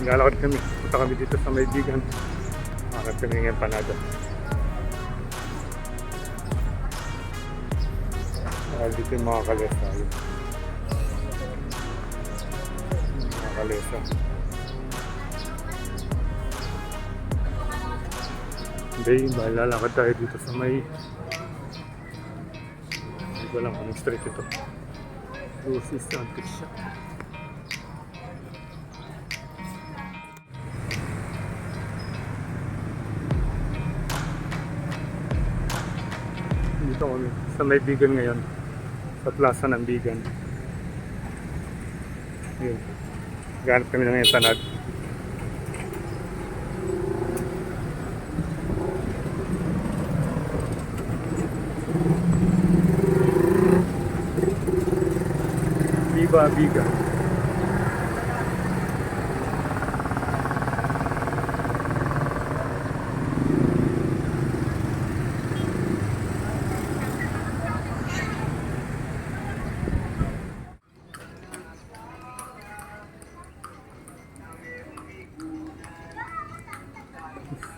Lalakad kami. Punta kami dito sa may Bigan. Makakad kami ng empanada. Dito yung mga kalesa. Mga kalesa. Hindi, lalakad tayo dito sa may... Hindi ko alam kung street ito. Lucy's Antique Shop. Dito kami sa may Bigan ngayon. Sa plaza ng Bigan. Yun. Ganap kami ng empanad. Viva Bigan.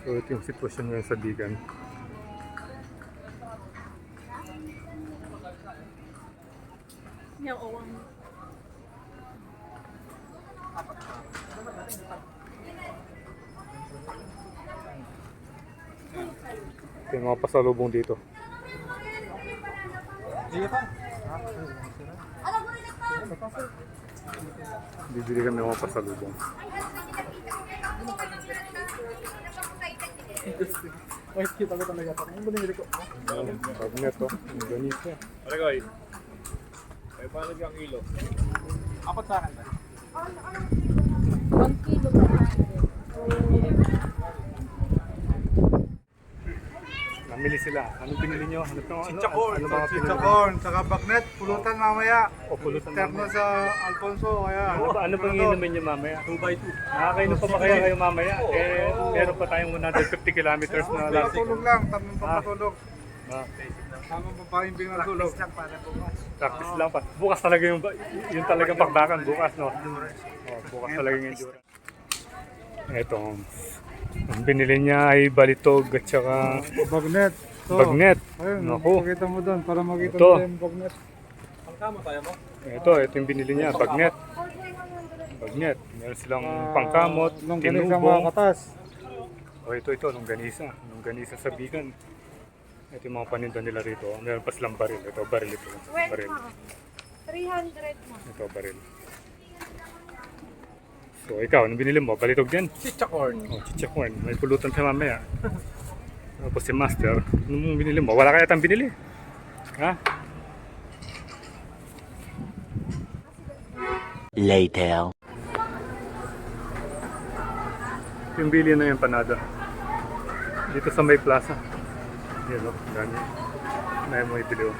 So ito yung sitwasyon ngayon sa Bigan. Yung uwang. Ito yung mga pasalubong dito. Bibili kami ng mga pasalubong. Wait, kita ko talaga ito. Ano ba nilili ko? Bagnet to. Indonesia. Ano ko eh? May paano ang kilo? Apat sa akin ba? 1 kilo per 100. Namili sila. Anong pinili nyo? Ano to? Chichacorn, Ano mga pinili? chichacorn, saka bagnet, pulutan mamaya. O pulutan Terno mamaya. sa Alfonso, kaya. Ano pang inumin nyo mamaya? 2x2. Nakakainom pa ba kayo mamaya? Eh, meron pa tayong 150 kilometers na last. Patulog lang, tamang papatulog. Ah, Tamang papahimbing ng tulog. practice lang pa. Bukas talaga yung talagang bakbakan. Bukas, no? Oh, bukas talaga yung endurance. Ito. Ang binili niya ay balitog at saka Bagnet. So, bagnet. ayun, Naku. pakita mo doon para makita Ito. mo yung bagnet. Pangkama tayo mo? Ito yung binili niya. Bagnet. Bagnet. Meron silang pangkamot, Longganisa mga tinubong. katas. O ito, longganisa. Longganisa sa Bigan. Ito yung mga paninda nila rito. Meron pa silang baril. Ito, baril ito. Baril. 300 mo. Ito, baril. So, ikaw, anong binili mo? Balitog din? Chichacorn. Oh, chichacorn. May pulutan sa mamaya. Tapos si Master. Anong binili mo? Wala kaya tang binili? Ha? Later. Yung bili na yung panada. Dito sa may plaza. Yan o, gani. Na mo ibili o.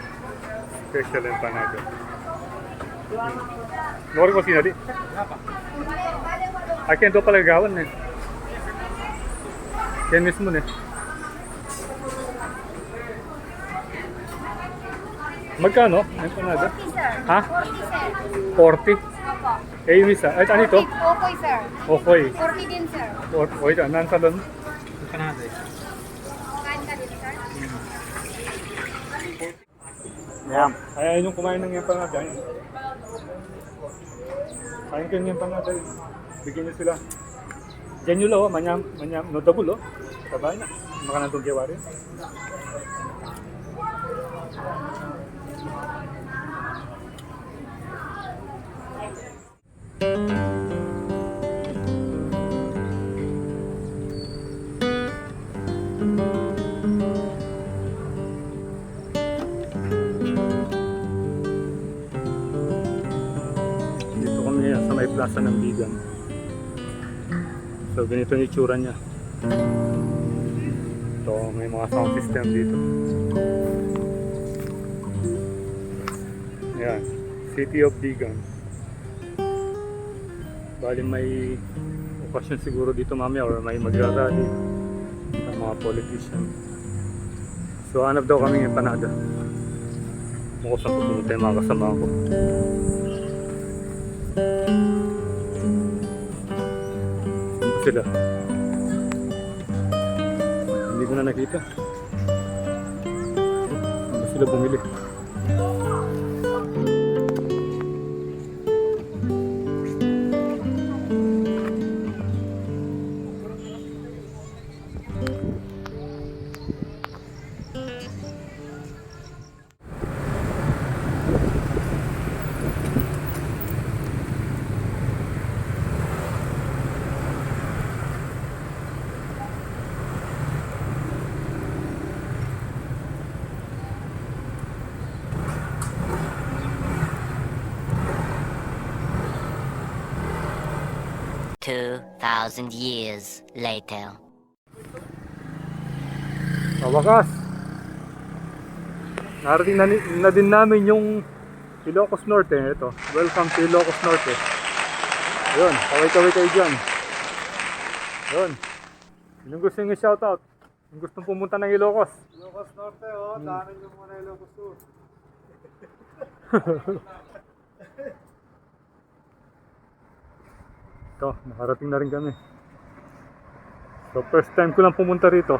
Special yung panada. Nori ko sinali. Ay, kaya ito pala gawan eh. Kaya mismo eh. Magkano? Yung panada? 40 sir. Ha? 40 sir. 40? Opo. Eh, yung isa. Ay, ano ito? Okoy sir. Okay. 40 din sir. O ito, nang salon. Kanada eh. Kain ka din sir. Yan. Ay, ayun yung kumain ng yung panada. Ayun. Kain kayo yung panada. Bigyan nyo sila. Diyan nyo lo, manyam, no double Sabay na. Maka nang tunggiwa rin. Dito kami ngayon sa may plaza ng Bigan. So ganito yung itsura niya. Ito, may mga sound system dito. Ayan, City of Bigan. Bali may okasyon siguro dito mamaya or may magra-rally ng mga politician. So hanap daw kami ng panada. Kung saan pupunta yung mga kasama ko. sila. Hindi ko na nakita. Ano sila bumili? Two thousand years later. Sa wakas, narating na din namin yung Ilocos Norte. Ito, welcome to Ilocos Norte. Ayun, kaway-kaway kayo dyan. Ayun, yung gusto nyo shoutout, yung gustong pumunta ng Ilocos. Ilocos Norte, oh. Daanan nyo muna Ilocos Sur. Ito, nakarating na rin kami. So, first time ko lang pumunta rito.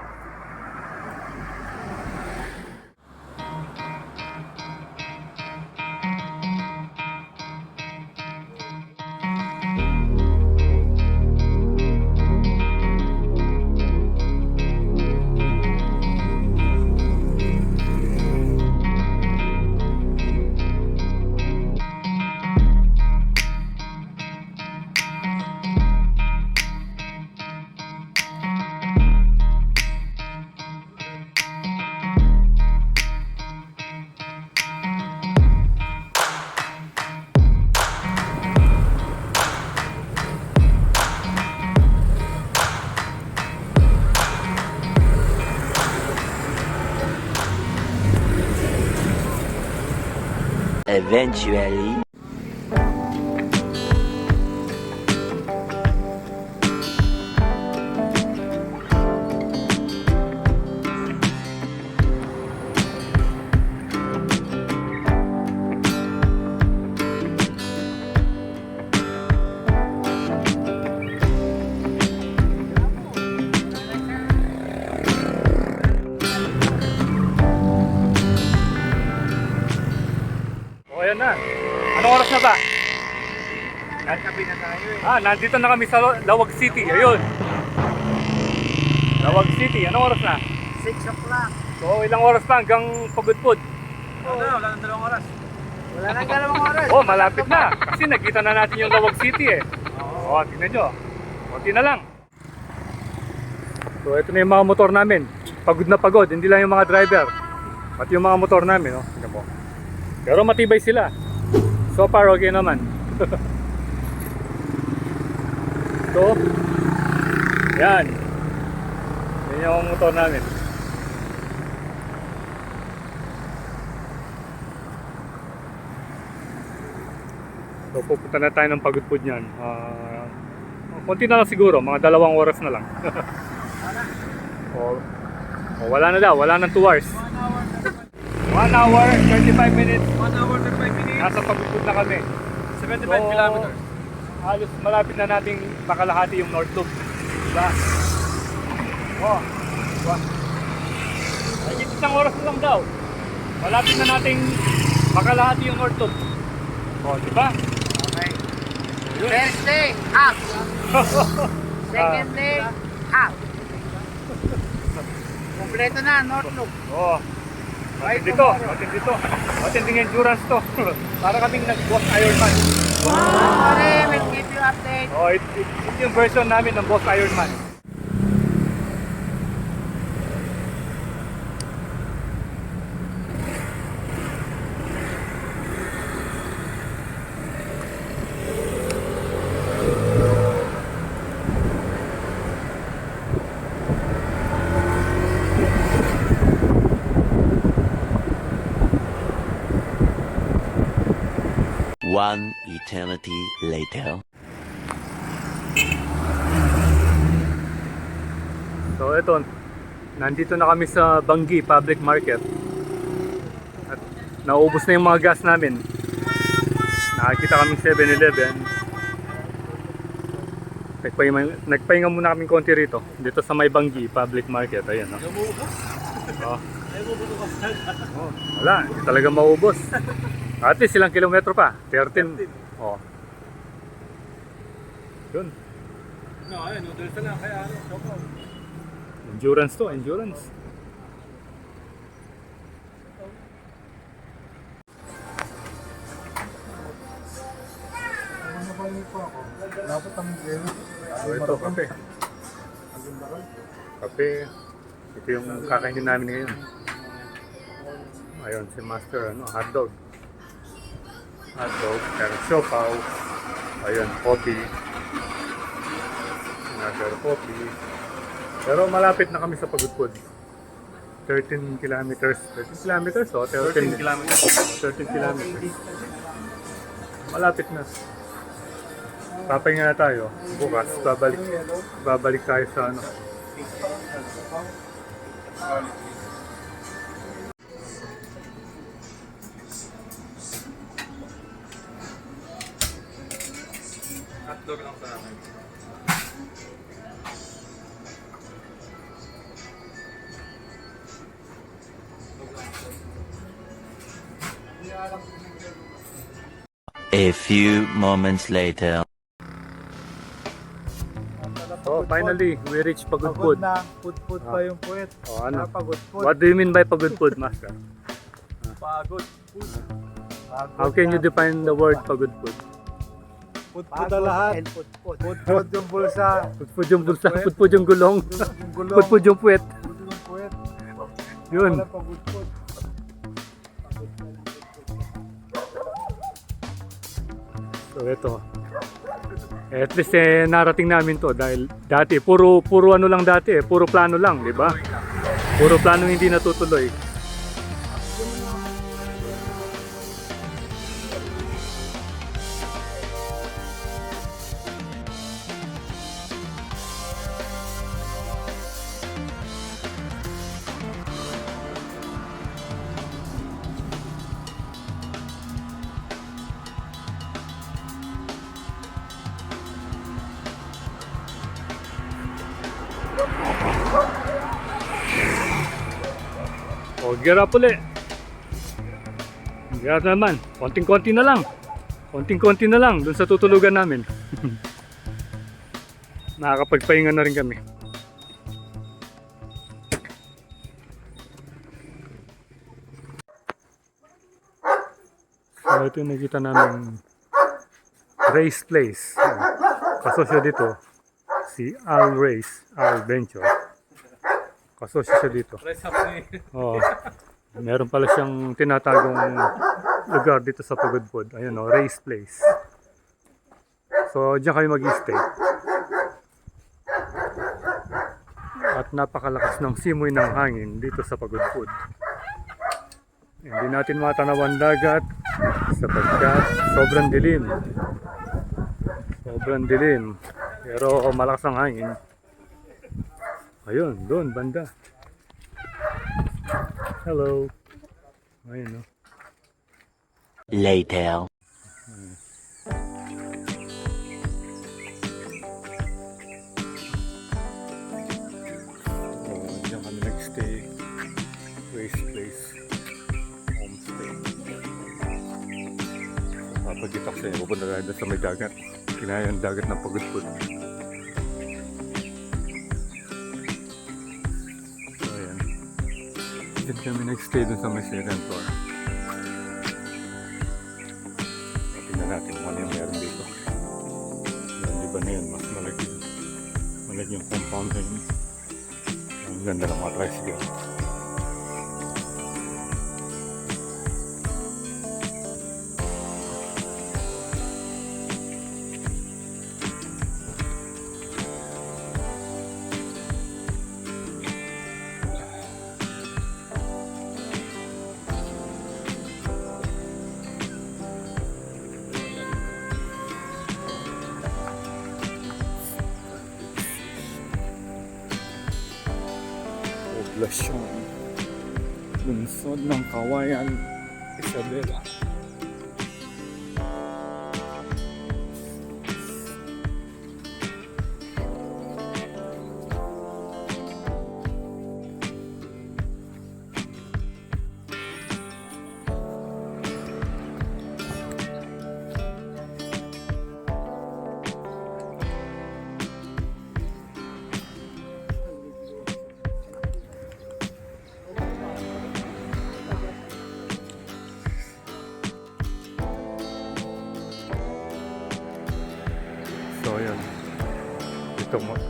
Eventually. O, ayan na. Anong oras na ba? Katabi na tayo eh. Nandito na kami sa Lawag City. Ayun. Lawag City. Anong oras na? 6 o'clock. So, ilang oras pa hanggang Pagudpud? Wala nang 2 oras. Wala nang 2 oras. Oh, malapit na. Kasi nakita na natin yung Lawag City eh. Oo, tingnan nyo. Kunti na lang. So, ito na yung mga motor namin. Pagod na pagod. Hindi lang yung mga driver. Pati yung mga motor namin. Oh. Tingnan mo. Pero matibay sila. So far, okay naman. So, yan. Yan yung motor namin. So, pupunta na tayo ng Pagudpud niyan. Konti na lang siguro, mga 2 oras na lang. Wala na daw, wala nang 2 hours. 1 hour, 35 minutes. 1 hour and 5 minutes. Nasa Pagudpud na kami. 75 kilometers. Halos malapit na nating makalahati yung North Loop. Diba? Oh, diba? Ay, isang oras na lang daw. Malapit na nating makalahati yung North Loop. Oh, diba? Okay. Yun. First day, half. Second day, half. Kompleto na, North Loop. Oh. Matindi to, matindi to. Matinding endurance to. Para kaming nag-Boss Ironman. Pare, we'll keep you update. Oh, ito yung version namin ng Boss Ironman. One eternity later. So ito, nandito na kami sa Bangi Public Market. At naubos na yung mga gas namin. Nakakita kaming 7-Eleven. Nagpahinga muna kami konti rito. Dito sa May Banggi Public Market. Ayan, no? Oh. Oh, wala, hindi talaga maubos. At least ilang kilometro pa? 13. Oh. Yun. No, ayun, noodles na lang. Kaya ano, sopa. Endurance to, endurance. Dapat ang gel. Oh, ito, kape. Kape. Ito yung kakainin namin ngayon. Ayun, si Master, hotdog. Hotdog, pero siopaw. Ayun, coffee. Another coffee. Pero malapit na kami sa Pagudpud. 13 kilometers. 13 kilometers o? 13 kilometers. 13 kilometers. Malapit na. Papahinga na tayo. Bukas, babalik tayo sa ano. Hotdog lang sa amin. A few moments later. Oh, finally, we reached Pagod Pagudpud. na. Put pa yung puwet. Oh, ano? Pagod. What do you mean by Pagudpud, Master? Pagod. How can you define the word Pagudpud? Put na lahat. Put yung bulsa. Pudpud yung bulsa, pudpud yung gulong, Yung gulong. pudpud yung puwet. Put yung puwet. Yun. Wala pagod. So ito. At least narating namin to dahil dati puro ano lang dati, puro plano lang, di ba? Puro plano hindi natutuloy. O, gear up ulit. Gear up naman. Konting-konti na lang. Konting-konti na lang dun sa tutulugan namin. Nakakapagpahinga na rin kami. So, ito yung nakita namin Race Place. Kasosyo dito si Al Race, Al Venture. Kasosyo siya dito. Rest up ni. Oh, meron pala siyang tinatagong lugar dito sa Pagudpud. Ayun o, Race Place. So, diyan kami mag-stay. At napakalakas ng simoy ng hangin dito sa Pagudpud. Hindi natin matanawan dagat sapagkat sobrang dilim. Sobrang dilim. Pero malakas ang hangin. Ayun, doon, banda. Hello. Ayun, no? Later. Oh, diyan kami nag-stay. Race Place. Homestay. Papagitak sa'yo. Pupunta tayo doon sa may dagat. Kinaya yung dagat ng Pagudpud. So, ayan. Diyan kami nag-stay doon sa may second floor. Tingnan natin kung ano yung meron dito. Yung iba na yun, mas malaki. Malaki yung compound na yun. Ang ganda ng mga tricycle. Poblasyon. Lungsod ng Kawayan, Isabela.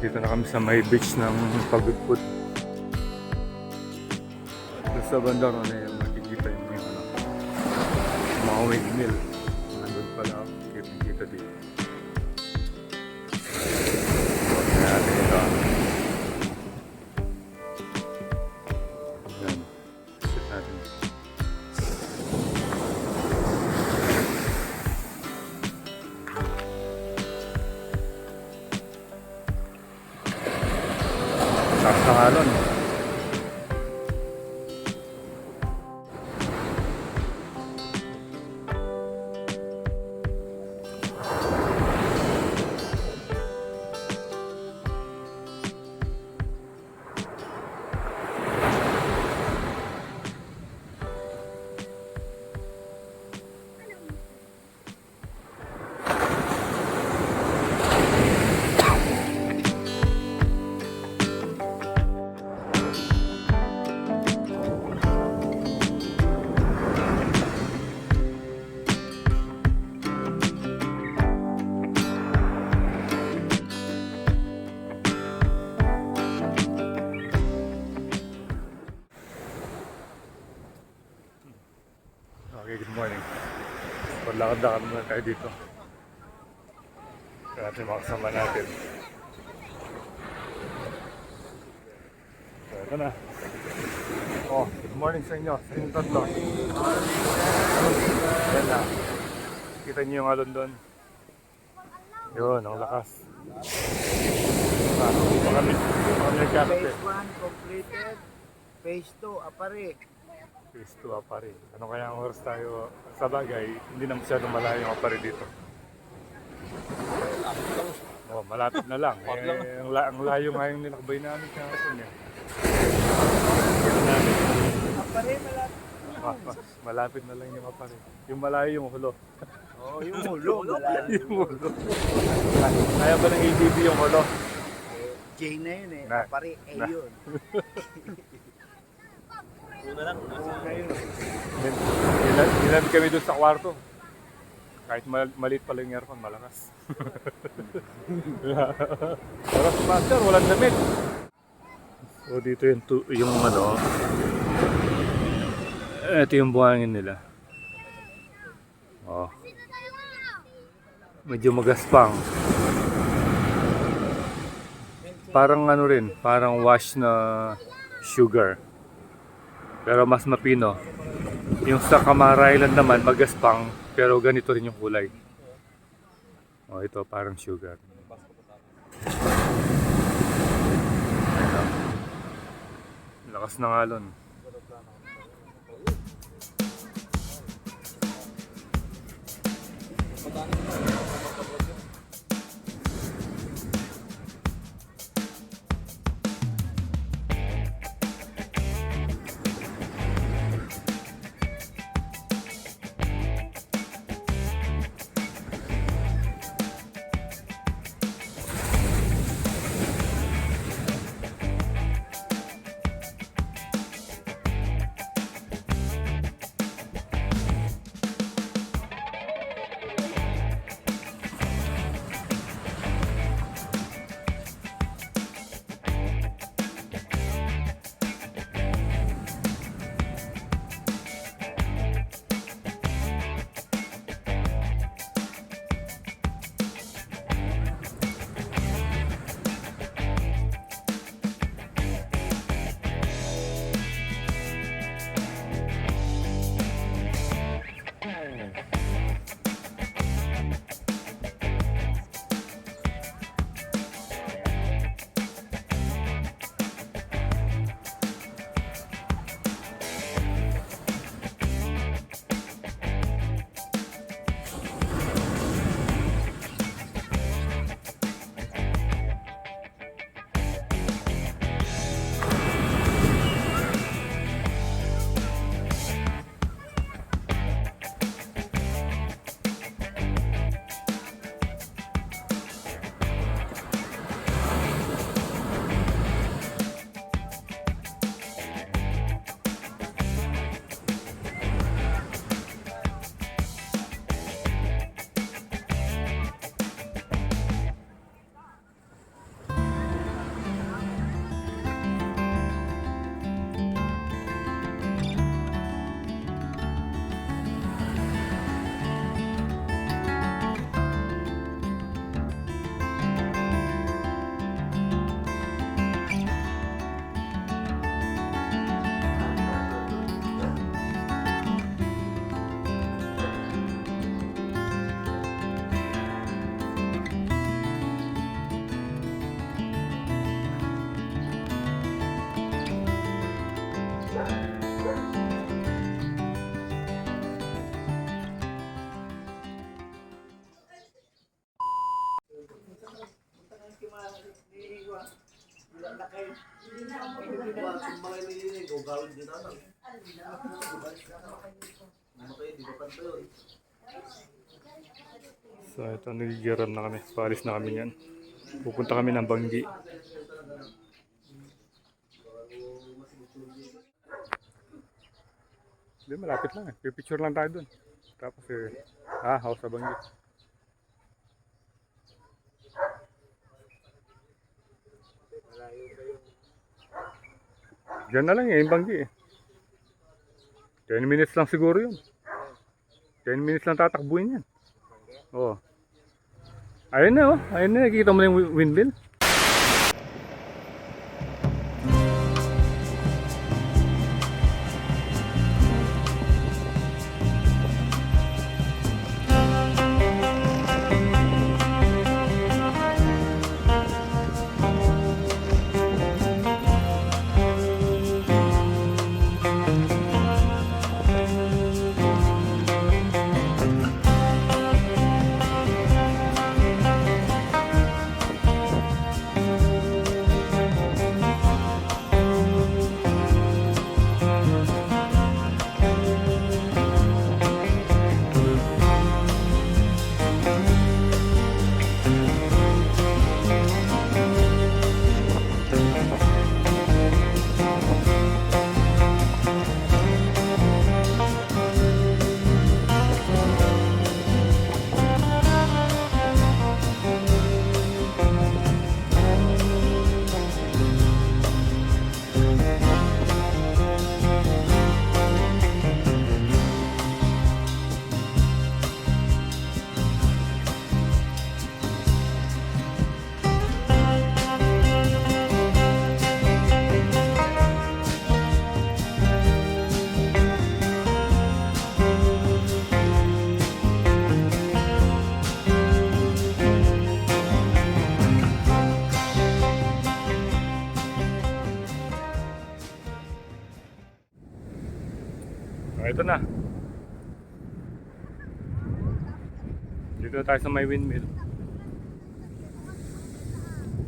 Dito na kami sa may beach ng Pagudpud. Doon sa banda ron eh, makikita yung mga windmill. Nandun pala, kita dito. Kaya dito. Yan. Sit natin. Sarap ng alon. Okay, good morning. Palakad-lakad muna tayo dito. Kaya natin makasama natin. So, ito na. Oh, good morning sa inyo. Sa inyong tatlo. Yan na. Kita niyo yung alon doon. Yun, ang lakas. Mga nagkakit. Phase 1 completed. Phase 2, apare. Phase 2 Apari. Ano kaya ang oras tayo? Sa bagay, hindi na masyadong malayo yung Apari dito. Oh, malapit na lang. Ang layo nga yung nilakbay namin sa hapon eh. Apare, malapit. Malapit na lang yung Apari. Yung malayo yung hulo. Oh, yung ulo. Yung hulo. Kaya ba ng ATV yung hulo? J na yun eh. Na. Apare, A yun. Ilan kami doon sa kwarto. Kahit maliit pala yung aircon, malakas. Pero si Master, walang damit. So dito yung ano, ito yung buhangin nila. Oh. Medyo magaspang. Parang ano rin, parang wash na sugar. Pero mas mapino. Yung sa Camara Island naman, magaspang, pero ganito rin yung kulay. Oh, ito parang sugar. Ayan. Lakas ng alon. So ito, nagigiram na kami. Paalis na kami yan. Pupunta kami ng Banggi. Hindi, malapit lang eh. Pipicture lang tayo dun. Tapos house sa Banggi. Diyan na lang eh, yung Banggi eh. 10 minutes lang siguro yun. 10 minutes lang tatakbuhin yan. Oo. Ayun na oh. Ayun na, nakikita mo na yung windmill. Ito na. Dito na tayo sa may windmill.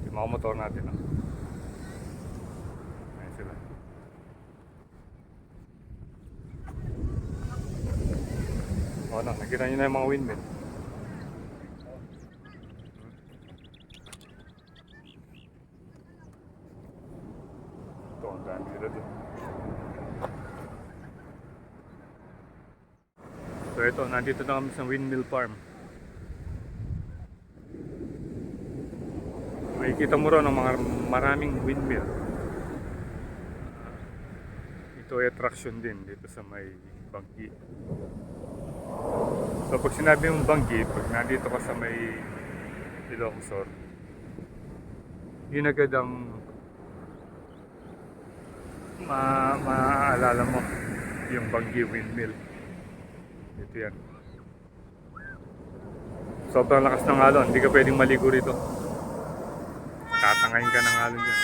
Yung mga motor natin. Oh. Ayan sila. O na, nakita nyo na yung mga windmill. Ito, ang dami nila dito. So ito, nandito na kami sa windmill farm. Makikita mo ron ng mga maraming windmill. Ito ay attraction din dito sa may Banggi. So pag sinabi mong Banggi, pag nandito ka sa may Ilocos, yun agad ang maaalala mo yung Banggi windmill. Ito yan. Sobrang lakas ng alon, hindi ka pwedeng maligo rito. Tatangayin ka ng alon dyan.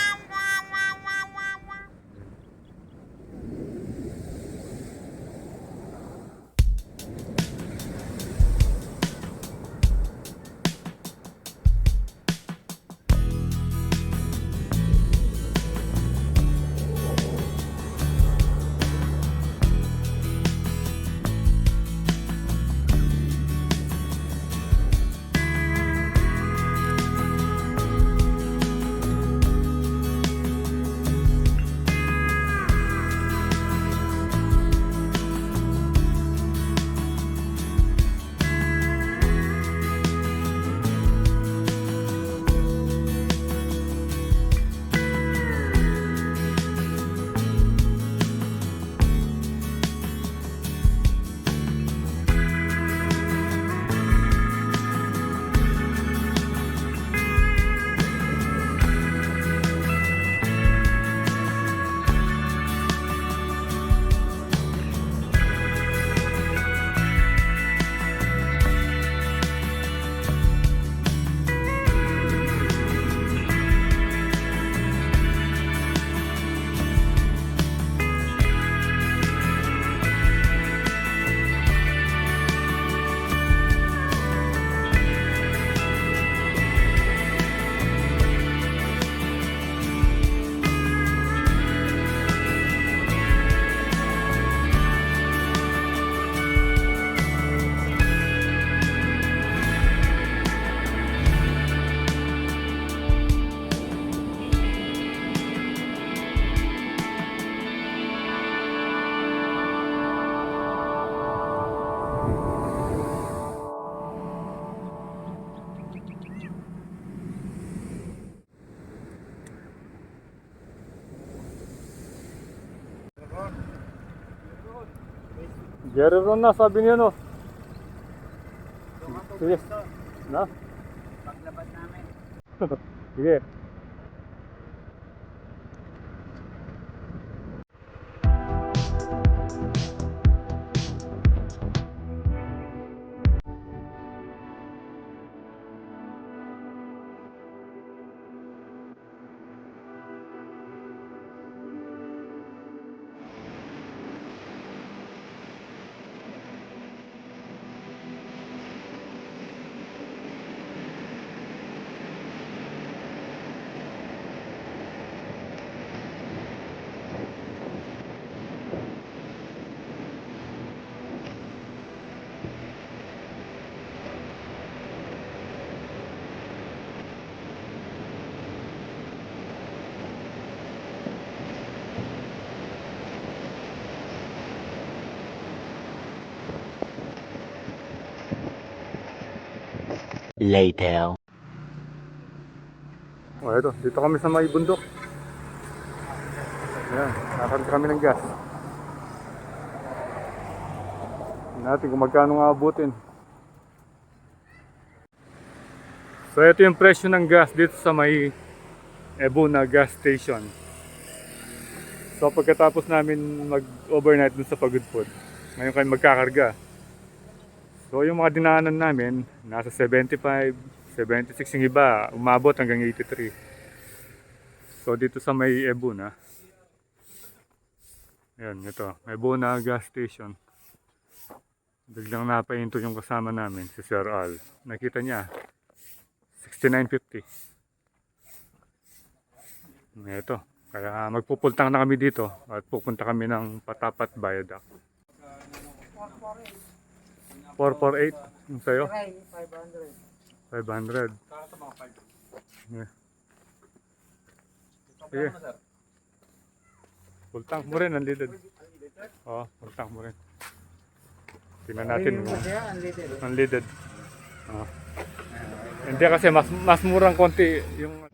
Guerrero na, sabi niya, no? Sige. Na? Paglabas namin. Sige. Later. O, ito. Dito kami sa may bundok. Ayan. Nakakarga kami ng gas. Tingnan natin kung magkano nga abutin. So, ito yung presyo ng gas dito sa may Ebuna gas station. So, pagkatapos namin mag-overnight dun sa Pagudpud, ngayon kami magkakarga. So, yung mga dinaanan namin, nasa 75, 76 yung iba, umabot hanggang 83. So, dito sa may Ebuna. Ayan, ito. Ebuna gas station. Biglang napahinto yung kasama namin, si Sir Al. Nakita niya, 69.50. Ito. Kaya magpupultang na kami dito at pupunta kami ng Patapat Viaduct. 448 yung sa'yo? 500. Yeah. Sige. Pultang mo rin, unleaded. Oo, pultang mo rin. Tingnan natin. Unleaded. Oo. Hindi kasi mas murang konti yung